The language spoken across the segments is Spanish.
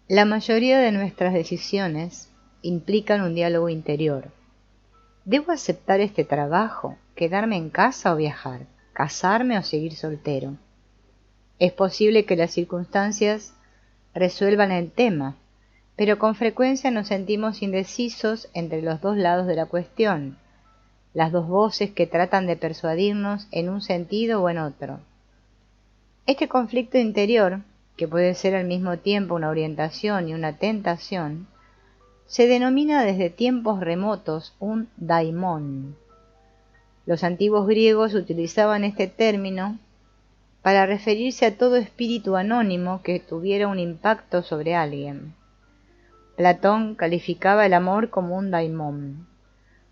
La mayoría de nuestras decisiones implican un diálogo interior. ¿Debo aceptar este trabajo, quedarme en casa o viajar, casarme o seguir soltero? Es posible que las circunstancias resuelvan el tema, pero con frecuencia nos sentimos indecisos entre los dos lados de la cuestión, las dos voces que tratan de persuadirnos en un sentido o en otro. Este conflicto interior, que puede ser al mismo tiempo una orientación y una tentación, se denomina desde tiempos remotos un daimón. Los antiguos griegos utilizaban este término para referirse a todo espíritu anónimo que tuviera un impacto sobre alguien. Platón calificaba el amor como un daimón.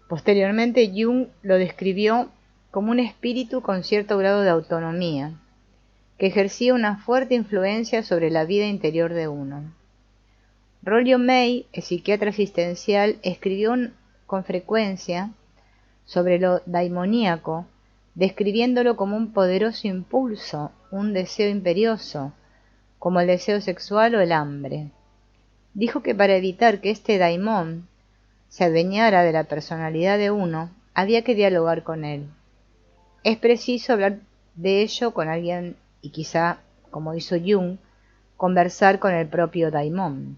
Posteriormente Jung lo describió como un espíritu con cierto grado de autonomía, que ejercía una fuerte influencia sobre la vida interior de uno. Rollo May, el psiquiatra existencial, escribió con frecuencia sobre lo daimoníaco, describiéndolo como un poderoso impulso, un deseo imperioso, como el deseo sexual o el hambre. Dijo que para evitar que este daimón se adueñara de la personalidad de uno, había que dialogar con él. Es preciso hablar de ello con alguien y quizá, como hizo Jung, conversar con el propio daimón.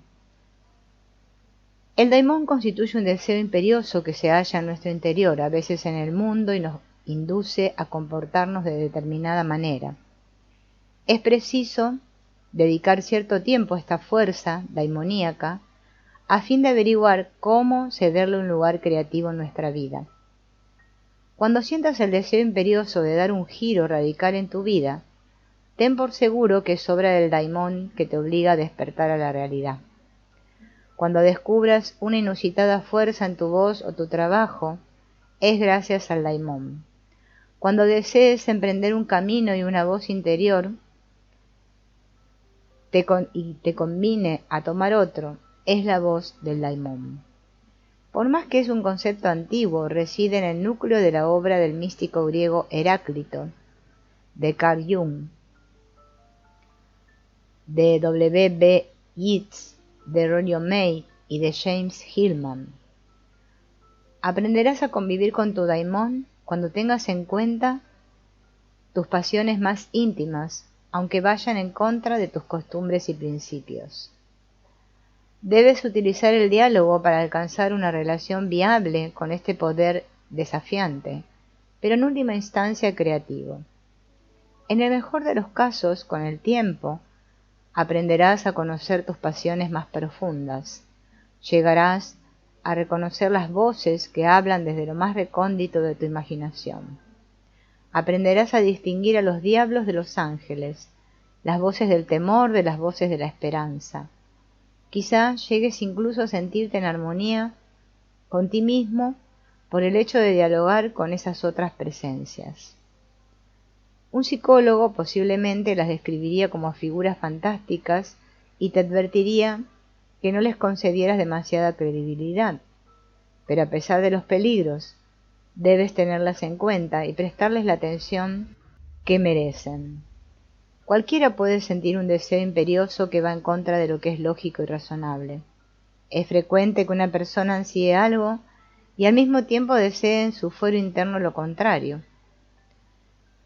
El daimón constituye un deseo imperioso que se halla en nuestro interior, a veces en el mundo, y nos induce a comportarnos de determinada manera. Es preciso dedicar cierto tiempo a esta fuerza daimoníaca a fin de averiguar cómo cederle un lugar creativo en nuestra vida. Cuando sientas el deseo imperioso de dar un giro radical en tu vida, ten por seguro que es obra del daimón que te obliga a despertar a la realidad. Cuando descubras una inusitada fuerza en tu voz o tu trabajo, es gracias al daimón. Cuando desees emprender un camino y una voz interior te convine a tomar otro, es la voz del daimón. Por más que es un concepto antiguo, reside en el núcleo de la obra del místico griego Heráclito, de Carl Jung, de W. B. Yeats, de Rollo May y de James Hillman. Aprenderás a convivir con tu daimón cuando tengas en cuenta tus pasiones más íntimas, aunque vayan en contra de tus costumbres y principios. Debes utilizar el diálogo para alcanzar una relación viable con este poder desafiante, pero en última instancia creativo. En el mejor de los casos, con el tiempo, aprenderás a conocer tus pasiones más profundas. Llegarás a reconocer las voces que hablan desde lo más recóndito de tu imaginación. Aprenderás a distinguir a los diablos de los ángeles, las voces del temor de las voces de la esperanza. Quizá llegues incluso a sentirte en armonía con ti mismo por el hecho de dialogar con esas otras presencias. Un psicólogo posiblemente las describiría como figuras fantásticas y te advertiría que no les concedieras demasiada credibilidad, pero a pesar de los peligros, debes tenerlas en cuenta y prestarles la atención que merecen. Cualquiera puede sentir un deseo imperioso que va en contra de lo que es lógico y razonable. Es frecuente que una persona ansíe algo y al mismo tiempo desee en su fuero interno lo contrario.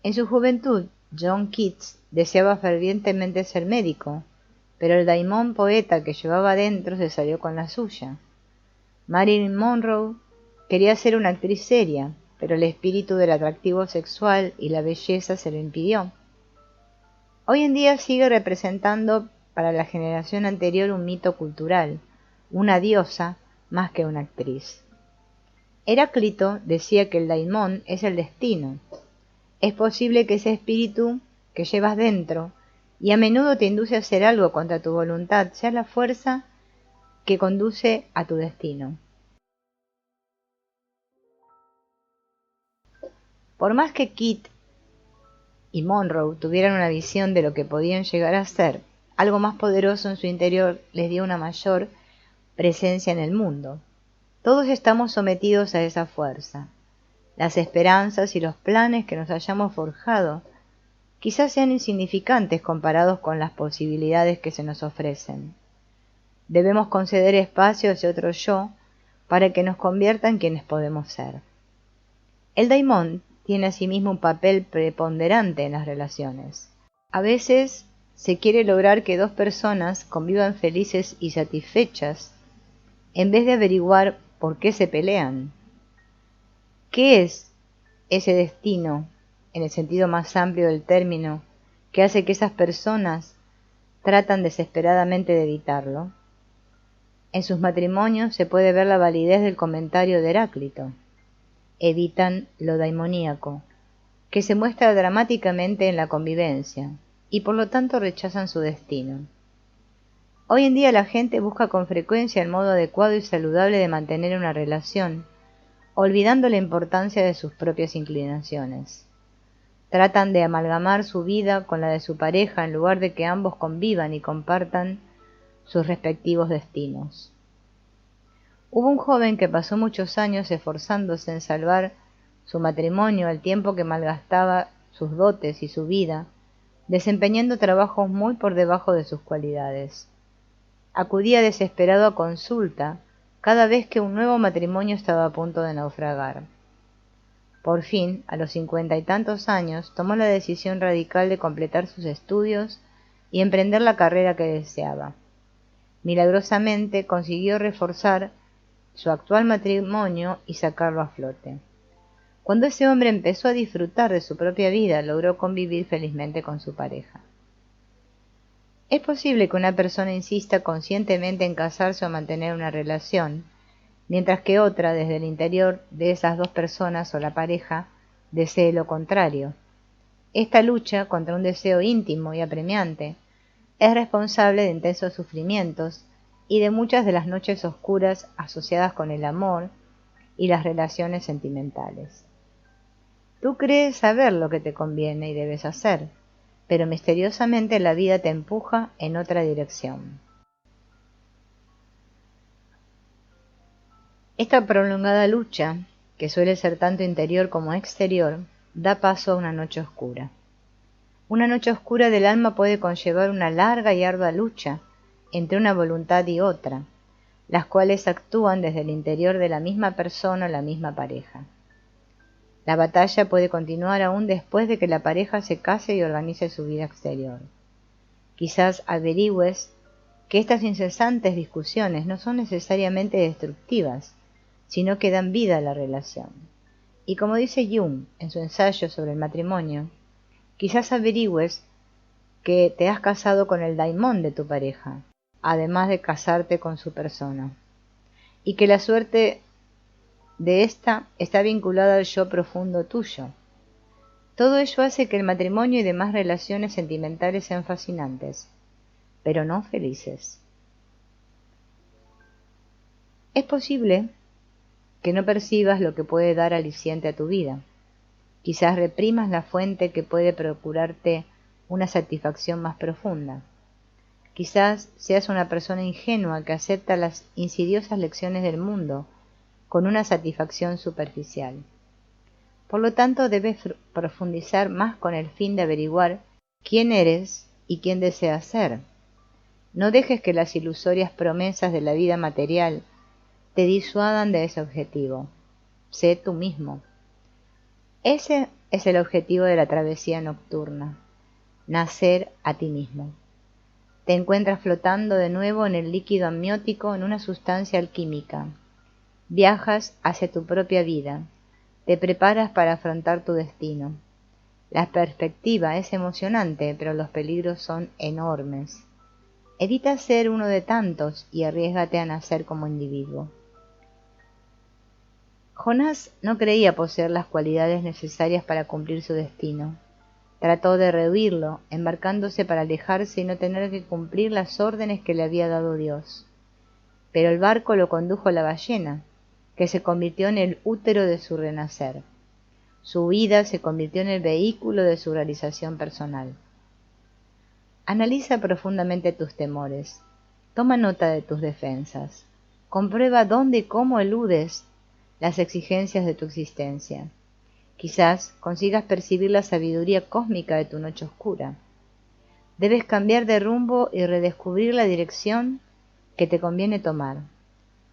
En su juventud, John Keats deseaba fervientemente ser médico, pero el daimón poeta que llevaba dentro se salió con la suya. Marilyn Monroe quería ser una actriz seria, pero el espíritu del atractivo sexual y la belleza se lo impidió. Hoy en día sigue representando para la generación anterior un mito cultural, una diosa más que una actriz. Heráclito decía que el daimón es el destino. Es posible que ese espíritu que llevas dentro y a menudo te induce a hacer algo contra tu voluntad sea la fuerza que conduce a tu destino. Por más que Keats y Monroe tuvieran una visión de lo que podían llegar a ser, algo más poderoso en su interior les dio una mayor presencia en el mundo. Todos estamos sometidos a esa fuerza. Las esperanzas y los planes que nos hayamos forjado quizás sean insignificantes comparados con las posibilidades que se nos ofrecen. Debemos conceder espacio a ese otro yo para que nos convierta en quienes podemos ser. El daimon tiene asimismo un papel preponderante en las relaciones. A veces se quiere lograr que dos personas convivan felices y satisfechas en vez de averiguar por qué se pelean. ¿Qué es ese destino, en el sentido más amplio del término, que hace que esas personas tratan desesperadamente de evitarlo? En sus matrimonios se puede ver la validez del comentario de Heráclito. Evitan lo daimoníaco, que se muestra dramáticamente en la convivencia, y por lo tanto rechazan su destino. Hoy en día la gente busca con frecuencia el modo adecuado y saludable de mantener una relación, olvidando la importancia de sus propias inclinaciones. Tratan de amalgamar su vida con la de su pareja en lugar de que ambos convivan y compartan sus respectivos destinos. Hubo un joven que pasó muchos años esforzándose en salvar su matrimonio al tiempo que malgastaba sus dotes y su vida, desempeñando trabajos muy por debajo de sus cualidades. Acudía desesperado a consulta cada vez que un nuevo matrimonio estaba a punto de naufragar. Por fin, a los 50 y tantos años, tomó la decisión radical de completar sus estudios y emprender la carrera que deseaba. Milagrosamente consiguió reforzar su actual matrimonio y sacarlo a flote. Cuando ese hombre empezó a disfrutar de su propia vida, logró convivir felizmente con su pareja. Es posible que una persona insista conscientemente en casarse o mantener una relación, mientras que otra, desde el interior de esas dos personas o la pareja, desee lo contrario. Esta lucha contra un deseo íntimo y apremiante es responsable de intensos sufrimientos y de muchas de las noches oscuras asociadas con el amor y las relaciones sentimentales. Tú crees saber lo que te conviene y debes hacer, pero misteriosamente la vida te empuja en otra dirección. Esta prolongada lucha, que suele ser tanto interior como exterior, da paso a una noche oscura. Una noche oscura del alma puede conllevar una larga y ardua lucha entre una voluntad y otra, las cuales actúan desde el interior de la misma persona o la misma pareja. La batalla puede continuar aún después de que la pareja se case y organice su vida exterior. Quizás averigües que estas incesantes discusiones no son necesariamente destructivas, sino que dan vida a la relación. Y como dice Jung en su ensayo sobre el matrimonio, quizás averigües que te has casado con el daimon de tu pareja, además de casarte con su persona, y que la suerte de esta está vinculada al yo profundo tuyo. Todo ello hace que el matrimonio y demás relaciones sentimentales sean fascinantes, pero no felices. Es posible que no percibas lo que puede dar aliciente a tu vida. Quizás reprimas la fuente que puede procurarte una satisfacción más profunda. Quizás seas una persona ingenua que acepta las insidiosas lecciones del mundo con una satisfacción superficial. Por lo tanto, debes profundizar más con el fin de averiguar quién eres y quién deseas ser. No dejes que las ilusorias promesas de la vida material te disuadan de ese objetivo. Sé tú mismo. Ese es el objetivo de la travesía nocturna, nacer a ti mismo. Te encuentras flotando de nuevo en el líquido amniótico en una sustancia alquímica. Viajas hacia tu propia vida, te preparas para afrontar tu destino. La perspectiva es emocionante, pero los peligros son enormes. Evita ser uno de tantos y arriésgate a nacer como individuo. Jonás no creía poseer las cualidades necesarias para cumplir su destino. Trató de rehuirlo, embarcándose para alejarse y no tener que cumplir las órdenes que le había dado Dios. Pero el barco lo condujo a la ballena, que se convirtió en el útero de su renacer. Su huida se convirtió en el vehículo de su realización personal. Analiza profundamente tus temores. Toma nota de tus defensas. Comprueba dónde y cómo eludes las exigencias de tu existencia. Quizás consigas percibir la sabiduría cósmica de tu noche oscura. Debes cambiar de rumbo y redescubrir la dirección que te conviene tomar.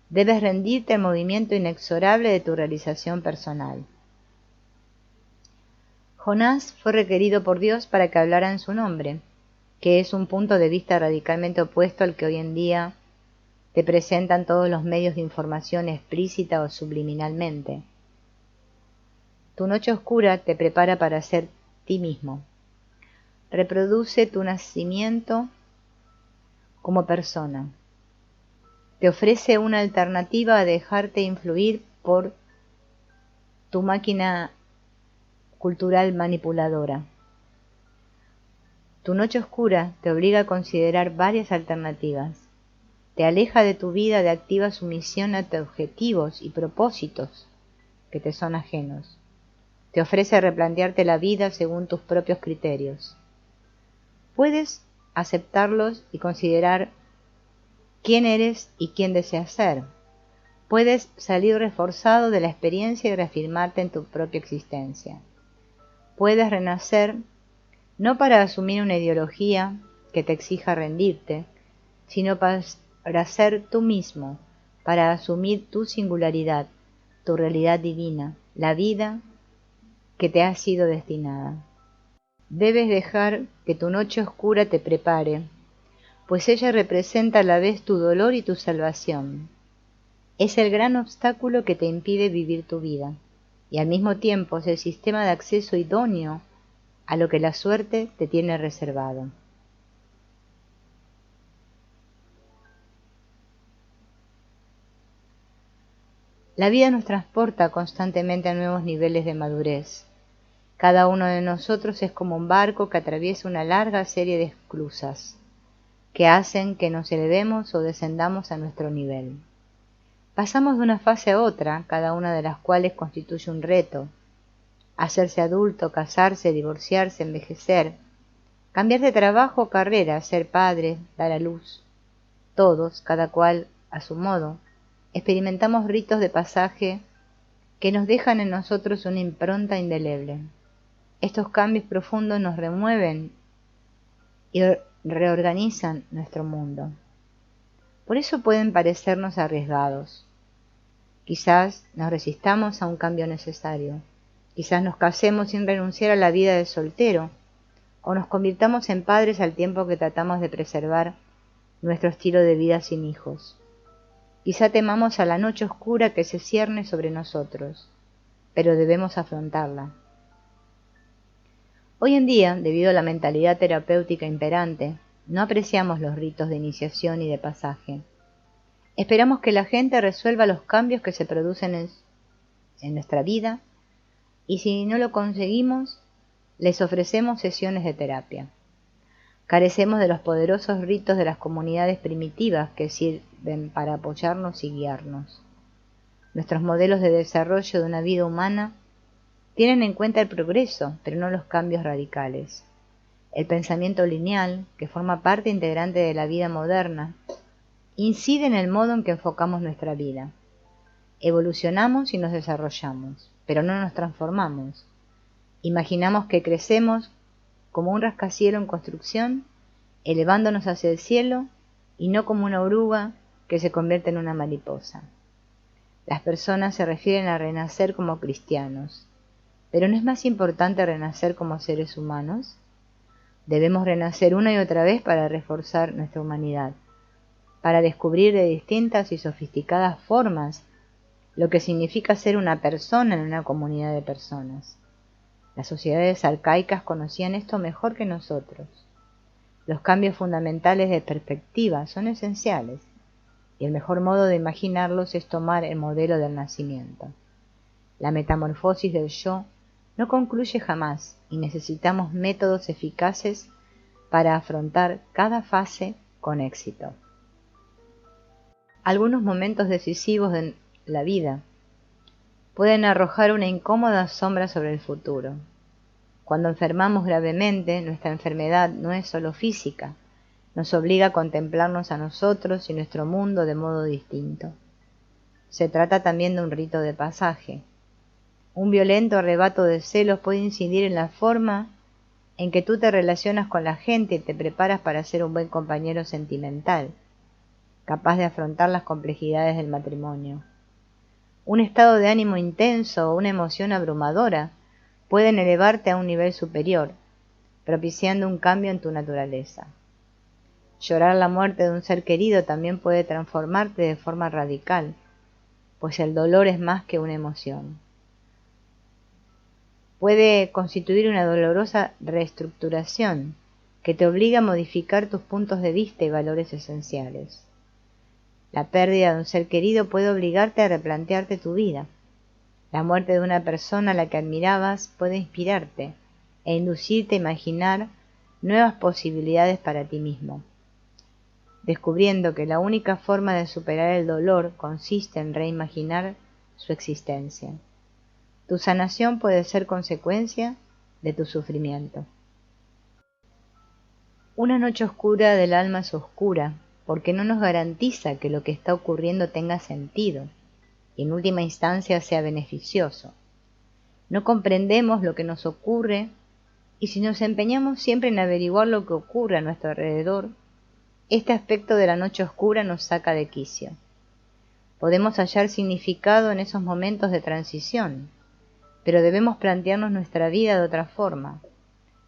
Debes rendirte al movimiento inexorable de tu realización personal. Jonás fue requerido por Dios para que hablara en su nombre, que es un punto de vista radicalmente opuesto al que hoy en día te presentan todos los medios de información explícita o subliminalmente. Tu noche oscura te prepara para ser ti mismo. Reproduce tu nacimiento como persona. Te ofrece una alternativa a dejarte influir por tu máquina cultural manipuladora. Tu noche oscura te obliga a considerar varias alternativas. Te aleja de tu vida de activa sumisión a objetivos y propósitos que te son ajenos. Te ofrece replantearte la vida según tus propios criterios. Puedes aceptarlos y considerar quién eres y quién deseas ser. Puedes salir reforzado de la experiencia y reafirmarte en tu propia existencia. Puedes renacer no para asumir una ideología que te exija rendirte, sino para ser tú mismo, para asumir tu singularidad, tu realidad divina, la vida que te ha sido destinada. Debes dejar que tu noche oscura te prepare, pues ella representa a la vez tu dolor y tu salvación. Es el gran obstáculo que te impide vivir tu vida, y al mismo tiempo es el sistema de acceso idóneo a lo que la suerte te tiene reservado. La vida nos transporta constantemente a nuevos niveles de madurez. Cada uno de nosotros es como un barco que atraviesa una larga serie de esclusas, que hacen que nos elevemos o descendamos a nuestro nivel. Pasamos de una fase a otra, cada una de las cuales constituye un reto. Hacerse adulto, casarse, divorciarse, envejecer, cambiar de trabajo o carrera, ser padre, dar a luz. Todos, cada cual a su modo, experimentamos ritos de pasaje que nos dejan en nosotros una impronta indeleble. Estos cambios profundos nos remueven y reorganizan nuestro mundo. Por eso pueden parecernos arriesgados. Quizás nos resistamos a un cambio necesario. Quizás nos casemos sin renunciar a la vida de soltero, o nos convirtamos en padres al tiempo que tratamos de preservar nuestro estilo de vida sin hijos. Quizá temamos a la noche oscura que se cierne sobre nosotros, pero debemos afrontarla. Hoy en día, debido a la mentalidad terapéutica imperante, no apreciamos los ritos de iniciación y de pasaje. Esperamos que la gente resuelva los cambios que se producen en nuestra vida, y si no lo conseguimos, les ofrecemos sesiones de terapia. Carecemos de los poderosos ritos de las comunidades primitivas que sirven para apoyarnos y guiarnos. Nuestros modelos de desarrollo de una vida humana tienen en cuenta el progreso, pero no los cambios radicales. El pensamiento lineal, que forma parte integrante de la vida moderna, incide en el modo en que enfocamos nuestra vida. Evolucionamos y nos desarrollamos, pero no nos transformamos. Imaginamos que crecemos como un rascacielos en construcción, elevándonos hacia el cielo, y no como una oruga que se convierte en una mariposa. Las personas se refieren a renacer como cristianos, pero ¿no es más importante renacer como seres humanos? Debemos renacer una y otra vez para reforzar nuestra humanidad, para descubrir de distintas y sofisticadas formas lo que significa ser una persona en una comunidad de personas. Las sociedades arcaicas conocían esto mejor que nosotros. Los cambios fundamentales de perspectiva son esenciales, y el mejor modo de imaginarlos es tomar el modelo del nacimiento. La metamorfosis del yo no concluye jamás, y necesitamos métodos eficaces para afrontar cada fase con éxito. Algunos momentos decisivos de la vida pueden arrojar una incómoda sombra sobre el futuro. Cuando enfermamos gravemente, nuestra enfermedad no es solo física, nos obliga a contemplarnos a nosotros y nuestro mundo de modo distinto. Se trata también de un rito de pasaje. Un violento arrebato de celos puede incidir en la forma en que tú te relacionas con la gente y te preparas para ser un buen compañero sentimental. capaz de afrontar las complejidades del matrimonio. Un estado de ánimo intenso o una emoción abrumadora pueden elevarte a un nivel superior, propiciando un cambio en tu naturaleza. Llorar la muerte de un ser querido también puede transformarte de forma radical, pues el dolor es más que una emoción. Puede constituir una dolorosa reestructuración que te obliga a modificar tus puntos de vista y valores esenciales. La pérdida de un ser querido puede obligarte a replantearte tu vida. La muerte de una persona a la que admirabas puede inspirarte e inducirte a imaginar nuevas posibilidades para ti mismo, descubriendo que la única forma de superar el dolor consiste en reimaginar su existencia. Tu sanación puede ser consecuencia de tu sufrimiento. Una noche oscura del alma es oscura porque no nos garantiza que lo que está ocurriendo tenga sentido y en última instancia sea beneficioso. No comprendemos lo que nos ocurre y si nos empeñamos siempre en averiguar lo que ocurre a nuestro alrededor, este aspecto de la noche oscura nos saca de quicio. Podemos hallar significado en esos momentos de transición, pero debemos plantearnos nuestra vida de otra forma,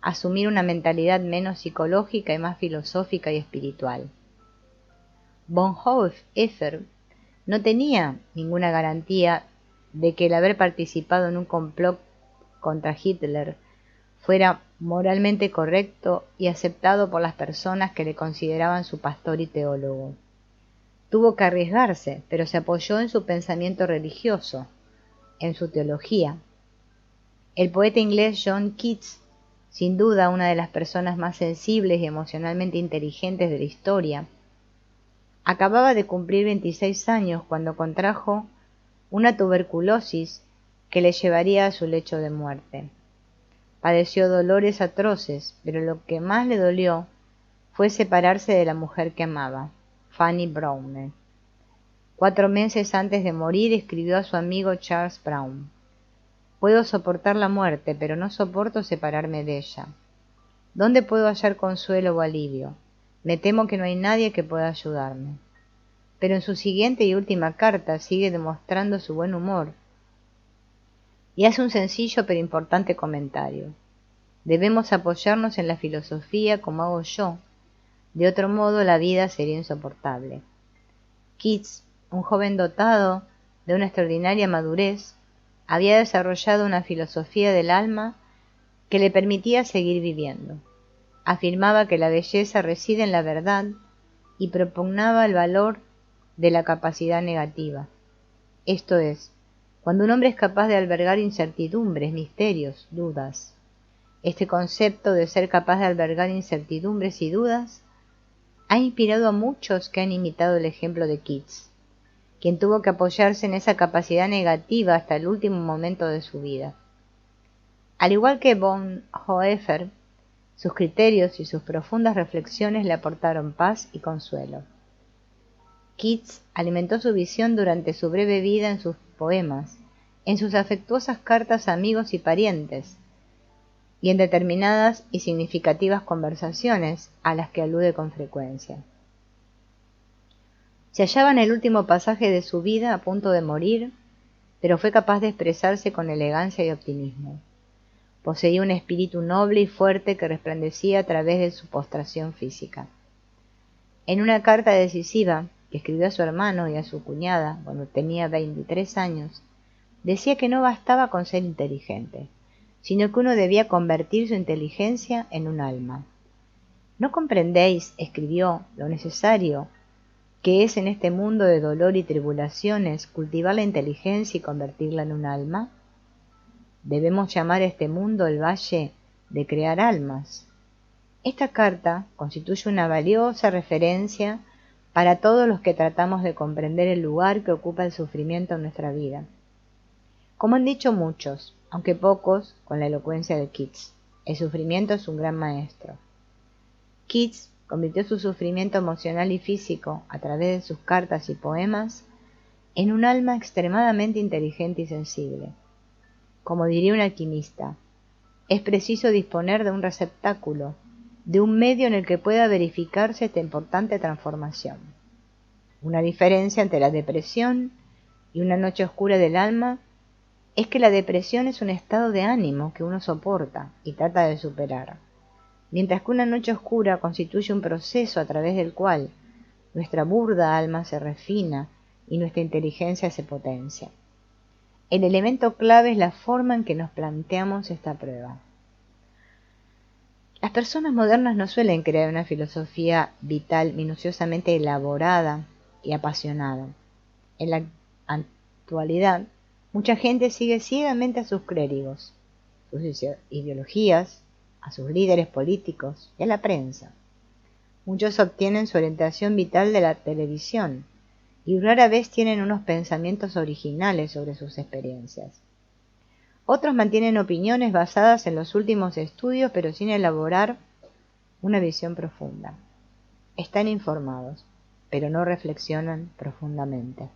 asumir una mentalidad menos psicológica y más filosófica y espiritual. Bonhoeffer no tenía ninguna garantía de que el haber participado en un complot contra Hitler fuera moralmente correcto y aceptado por las personas que le consideraban su pastor y teólogo. Tuvo que arriesgarse, pero se apoyó en su pensamiento religioso, en su teología. El poeta inglés John Keats, sin duda una de las personas más sensibles y emocionalmente inteligentes de la historia, acababa de cumplir 26 años cuando contrajo una tuberculosis que le llevaría a su lecho de muerte. Padeció dolores atroces, pero lo que más le dolió fue separarse de la mujer que amaba, Fanny Brawner. 4 meses antes de morir escribió a su amigo Charles Brown: «Puedo soportar la muerte, pero no soporto separarme de ella. ¿Dónde puedo hallar consuelo o alivio? Me temo que no hay nadie que pueda ayudarme». Pero en su siguiente y última carta sigue demostrando su buen humor y hace un sencillo pero importante comentario: «Debemos apoyarnos en la filosofía como hago yo, de otro modo la vida sería insoportable». Keats, un joven dotado de una extraordinaria madurez, había desarrollado una filosofía del alma que le permitía seguir viviendo. Afirmaba que la belleza reside en la verdad y propugnaba el valor de la capacidad negativa. Esto es, cuando un hombre es capaz de albergar incertidumbres, misterios, dudas. Este concepto de ser capaz de albergar incertidumbres y dudas ha inspirado a muchos que han imitado el ejemplo de Keats, quien tuvo que apoyarse en esa capacidad negativa hasta el último momento de su vida. Al igual que Bonhoeffer, sus criterios y sus profundas reflexiones le aportaron paz y consuelo. Keats alimentó su visión durante su breve vida en sus poemas, en sus afectuosas cartas a amigos y parientes, y en determinadas y significativas conversaciones a las que alude con frecuencia. Se hallaba en el último pasaje de su vida a punto de morir, pero fue capaz de expresarse con elegancia y optimismo. Poseía un espíritu noble y fuerte que resplandecía a través de su postración física. En una carta decisiva que escribió a su hermano y a su cuñada cuando tenía 23 años, decía que no bastaba con ser inteligente, sino que uno debía convertir su inteligencia en un alma. «¿No comprendéis», escribió, «lo necesario que es en este mundo de dolor y tribulaciones cultivar la inteligencia y convertirla en un alma? Debemos llamar a este mundo el valle de crear almas». Esta carta constituye una valiosa referencia para todos los que tratamos de comprender el lugar que ocupa el sufrimiento en nuestra vida. Como han dicho muchos, aunque pocos, con la elocuencia de Keats, el sufrimiento es un gran maestro. Keats convirtió su sufrimiento emocional y físico, a través de sus cartas y poemas, en un alma extremadamente inteligente y sensible. Como diría un alquimista, es preciso disponer de un receptáculo, de un medio en el que pueda verificarse esta importante transformación. Una diferencia entre la depresión y una noche oscura del alma es que la depresión es un estado de ánimo que uno soporta y trata de superar, mientras que una noche oscura constituye un proceso a través del cual nuestra burda alma se refina y nuestra inteligencia se potencia. El elemento clave es la forma en que nos planteamos esta prueba. Las personas modernas no suelen crear una filosofía vital minuciosamente elaborada y apasionada. En la actualidad, mucha gente sigue ciegamente a sus clérigos, sus ideologías, a sus líderes políticos y a la prensa. Muchos obtienen su orientación vital de la televisión y rara vez tienen unos pensamientos originales sobre sus experiencias. Otros mantienen opiniones basadas en los últimos estudios pero sin elaborar una visión profunda. Están informados, pero no reflexionan profundamente.